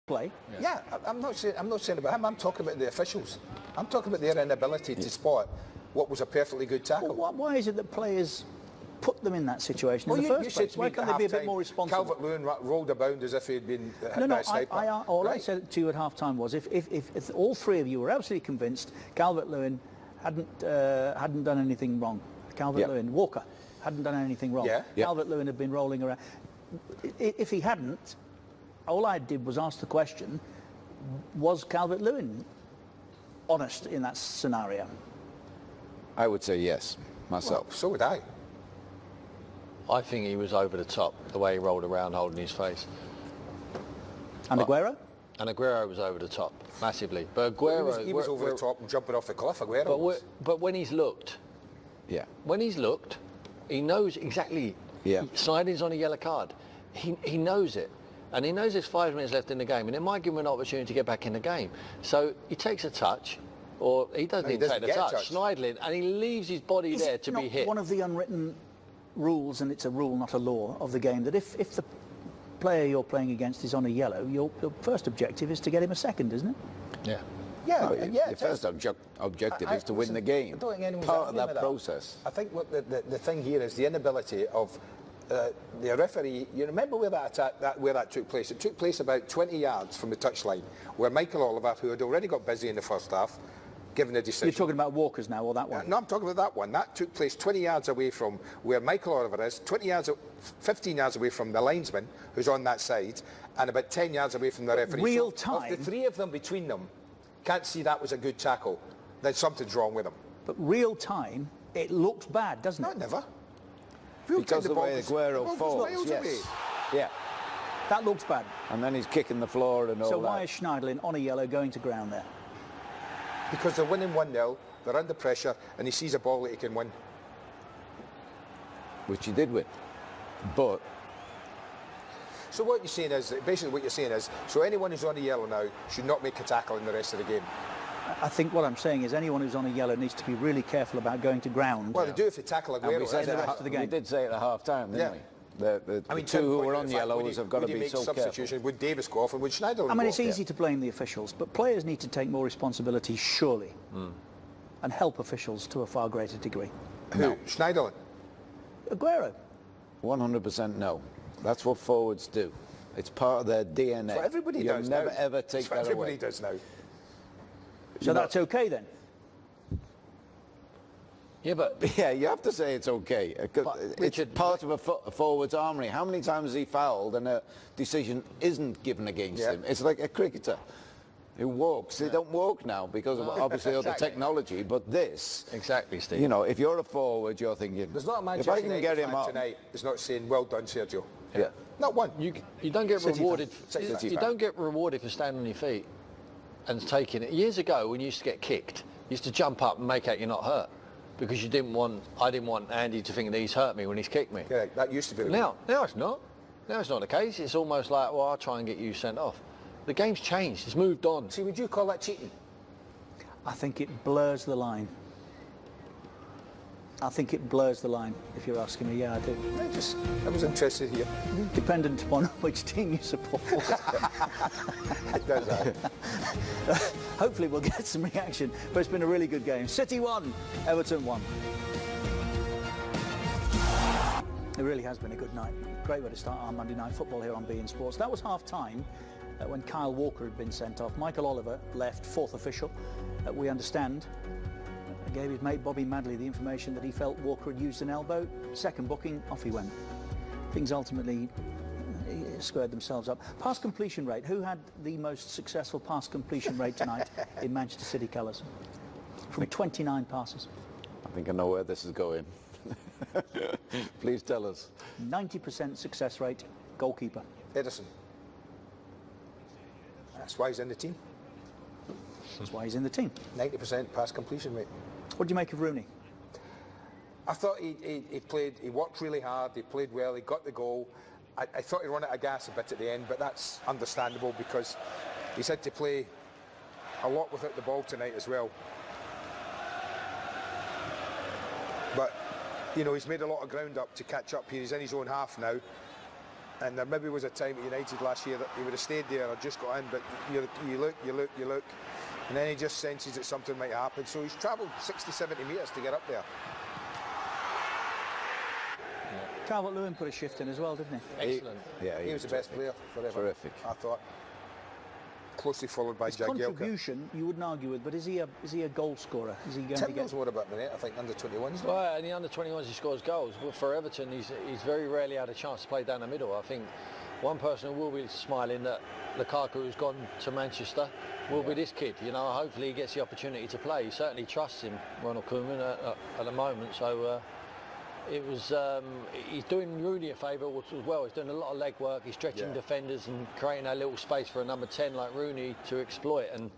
play. Yeah, I'm not saying about him. I'm talking about the officials. I'm talking about their inability to spot what was a perfectly good tackle. Well, why is it that players put them in that situation in the first place? Why can't they be a bit more responsible? Calvert-Lewin rolled about as if he'd been hit by a sniper. I said to you at half-time was if all three of you were absolutely convinced Calvert-Lewin hadn't done anything wrong, Calvert-Lewin, Walker hadn't done anything wrong, Calvert-Lewin had been rolling around. If he hadn't, all I did was ask the question, was Calvert-Lewin honest in that scenario? I would say yes, myself. Well, so would I. I think he was over the top, the way he rolled around holding his face. And Aguero? And Aguero was over the top, massively. But Aguero... He was over the top and jumping off the cliff, Aguero but when he's looked... Yeah. When he's looked, he knows exactly... Yeah. Sliding's on a yellow card. He knows it. And he knows there's 5 minutes left in the game, and it might give him an opportunity to get back in the game. So he takes a touch, or he doesn't even take the touch, Schneidlin, and he leaves his body there to be hit. One of the unwritten rules, and it's a rule, not a law, of the game, that if the player you're playing against is on a yellow, your first objective is to get him a second, isn't it? Yeah. Your first objective is to win the game. Part of that process. I think what the thing here is the inability of the referee. You remember where that took place? It took place about 20 yards from the touchline, where Michael Oliver, who had already got busy in the first half, given a decision. You're talking about Walker's now, or that one? No, I'm talking about that one. That took place 20 yards away from where Michael Oliver is, 15 yards away from the linesman, who's on that side, and about 10 yards away from the referee. Real time. Of the three of them between them, can't see that was a good tackle, then something's wrong with them. But real time, it looks bad, doesn't it? No, never. Because of the way Aguero falls, yes. Yeah. That looks bad. And then he's kicking the floor and all that. So why is Schneidlin on a yellow going to ground there? Because they're winning 1-0, they're under pressure, and he sees a ball that he can win. Which he did win. But... So what you're saying is, basically what you're saying is, so anyone who's on a yellow now should not make a tackle in the rest of the game. I think what I'm saying is anyone who's on a yellow needs to be really careful about going to ground. Well, they do if they tackle Aguero in the rest of the game. We did say it at half-time, didn't we? The two who were on yellows have got to be so careful. Would Davis go off and would Schneiderlin I mean, it's easy to blame the officials, but players need to take more responsibility, surely, and help officials to a far greater degree. Who? Schneiderlin? Aguero. 100% no. That's what forwards do. It's part of their DNA. So everybody does never ever take that away. Everybody does now. So that's okay then? Yeah, but... Yeah, you have to say it's okay. It's part of a forward's armoury. How many times has he fouled and a decision isn't given against him? It's like a cricketer who walks. They don't walk now because of obviously other technology, but this... Exactly, Steve. You know, if you're a forward, you're thinking... There's not a Manchester United fan tonight who's not saying, well done, Sergio. Yeah. Not one. You don't get rewarded... You don't get rewarded for standing on your feet and taking it. Years ago, when you used to get kicked, you used to jump up and make out you're not hurt because I didn't want Andy to think that he's hurt me when he's kicked me. Yeah, that used to be. Now it's not. Now it's not the case. It's almost like, well, I'll try and get you sent off. The game's changed. It's moved on. See, would you call that cheating? I think it blurs the line. I think it blurs the line, if you're asking me. Yeah, I do. I was interested here. Dependent upon which team you support. It does that. Hopefully we'll get some reaction, but it's been a really good game. City 1, Everton 1. It really has been a good night. Great way to start our Monday Night Football here on beIN Sports. That was half-time when Kyle Walker had been sent off. Michael Oliver left, fourth official. We understand. Gave his mate Bobby Madley the information that he felt Walker had used an elbow. Second booking, off he went. Things ultimately squared themselves up. Pass completion rate. Who had the most successful pass completion rate tonight in Manchester City colours? From 29 passes. I think I know where this is going. Please tell us. 90% success rate, goalkeeper. Edison. That's why he's in the team. That's why he's in the team. 90% pass completion rate. What do you make of Rooney? I thought he worked really hard, he played well, he got the goal. I thought he ran out of gas a bit at the end, but that's understandable because he's had to play a lot without the ball tonight as well. But, you know, he's made a lot of ground up to catch up here. He's in his own half now. And there maybe was a time at United last year that he would have stayed there or just got in, but you look, and then he just senses that something might happen. So he's travelled 60, 70 metres to get up there. Calvert-Lewin put a shift in as well, didn't he? Excellent. He was the best player forever. Terrific. I thought. Closely followed by Jagielka. Contribution, you wouldn't argue with, but is he a goal scorer? Is he going to get... more about minute, I think, under 21s. Well, in the under 21s he scores goals. But for Everton, he's very rarely had a chance to play down the middle. I think one person who will be smiling that Lukaku, who's gone to Manchester, will be this kid. You know, hopefully he gets the opportunity to play. He certainly trusts him, Ronald Koeman, at the moment. So it was he's doing Rooney a favour as well. He's doing a lot of leg work. He's stretching defenders and creating that little space for a number 10 like Rooney to exploit. And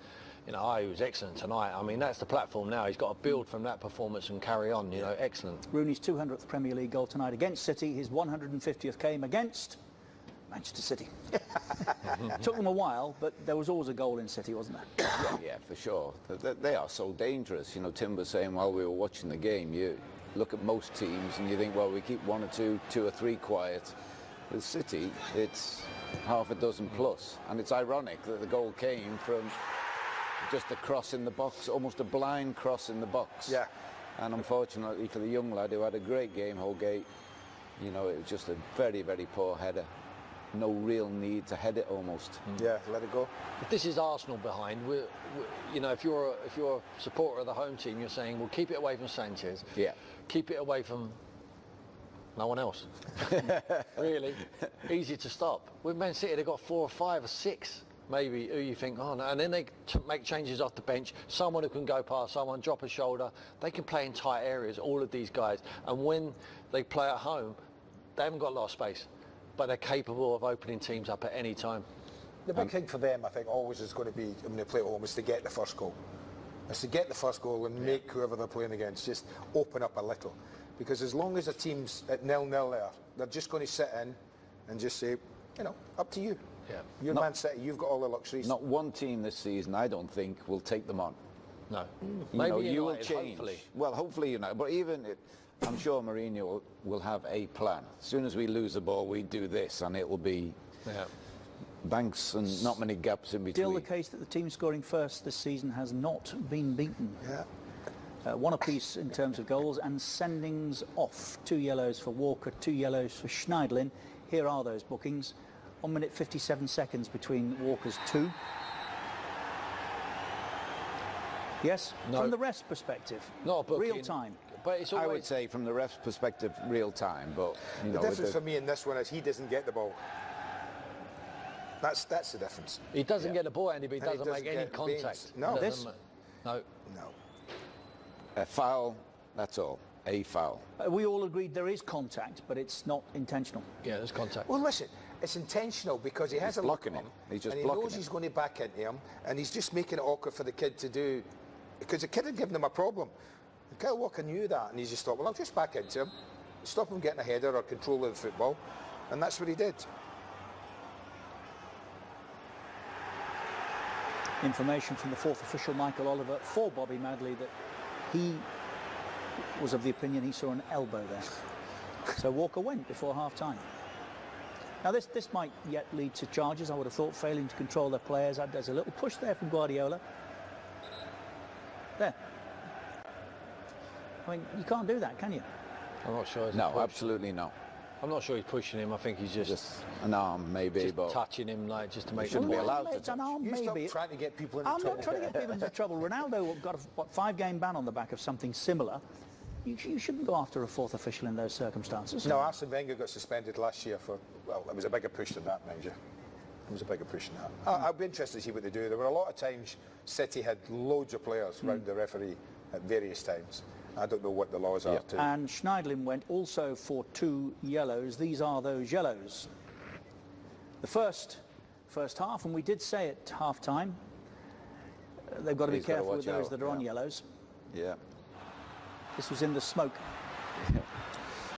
you know, he was excellent tonight. I mean, that's the platform now. He's got to build from that performance and carry on. You know, excellent. Rooney's 200th Premier League goal tonight against City. His 150th came against Manchester City. Took them a while, but there was always a goal in City, wasn't there? Yeah, for sure. They are so dangerous. You know, Tim was saying while we were watching the game, you look at most teams and you think, well, we keep one or two or three quiet. With City, it's half a dozen plus. And it's ironic that the goal came from just a cross in the box, almost a blind cross in the box. Yeah. And unfortunately for the young lad who had a great game, Holgate, you know, it was just a very, very poor header. No real need to head it almost. Yeah, let it go. If this is Arsenal behind, you know, if you're a supporter of the home team, you're saying, well, keep it away from Sanchez. Yeah. Keep it away from no one else. Really easy to stop. With Man City, they've got 4 or 5 or 6 maybe who you think, oh no, and then they make changes off the bench. Someone who can go past someone, drop a shoulder. They can play in tight areas, all of these guys. And when they play at home, they haven't got a lot of space, but they're capable of opening teams up at any time. The big thing for them, I think, always is going to be, when they play at home, is to get the first goal. It's to get the first goal and make whoever they're playing against just open up a little. Because as long as a team's at 0-0 there, they're just going to sit in and just say, you know, up to you. Yeah. You're Man City, you've got all the luxuries. Not one team this season, I don't think, will take them on. No. Maybe you will United, change. hopefully. Well, hopefully, you know, but even I'm sure Mourinho will have a plan. As soon as we lose the ball, we do this, and it will be banks and not many gaps in between. Still the case that the team scoring first this season has not been beaten. Yeah. One apiece in terms of goals and sendings off. 2 yellows for Walker, 2 yellows for Schneiderlin. Here are those bookings. 1 minute 57 seconds between Walker's 2. Yes, no. From the ref's perspective, not a booking, real time. But it's always... I would say from the ref's perspective, real time. But you know, the difference for me in this one is he doesn't get the ball. That's the difference. He doesn't get the ball, Andy, but he doesn't make any contact. Beans. No. No. A foul, that's all. A foul. We all agreed there is contact, but it's not intentional. Yeah, there's contact. Well, listen, it's intentional because he has a look blocking on him. He's just and he blocking knows he's going to back into him, and he's just making it awkward for the kid to do, because the kid had given him a problem. Kyle Walker knew that, and he just thought, well, I'll just back into him, stop him getting a header or control of the football, and that's what he did. Information from the fourth official, Michael Oliver, for Bobby Madley, that he was of the opinion he saw an elbow there. So Walker went before half-time. Now this might yet lead to charges, I would have thought, failing to control their players. There's a little push there from Guardiola. There. I mean, you can't do that, can you? I'm not sure. No, absolutely not. I'm not sure he's pushing him. I think he's just an arm, maybe, just but touching him, like just to make shouldn't sure. be allowed to It's an touch. arm, maybe. Stop trying to get people into I'm trouble. not trying to get people into trouble. Ronaldo got a 5-game ban on the back of something similar. You shouldn't go after a fourth official in those circumstances. No, Arsene Wenger got suspended last year for, well, it was a bigger push than that, mind you. It was a bigger push than that. I'd be interested to see what they do. There were a lot of times City had loads of players round the referee at various times. I don't know what the laws are too. And Schneiderlin went also for 2 yellows. These are those yellows. The first half, and we did say at half-time, they've got to be careful with those that are on yellows. Yeah. This was in the smoke.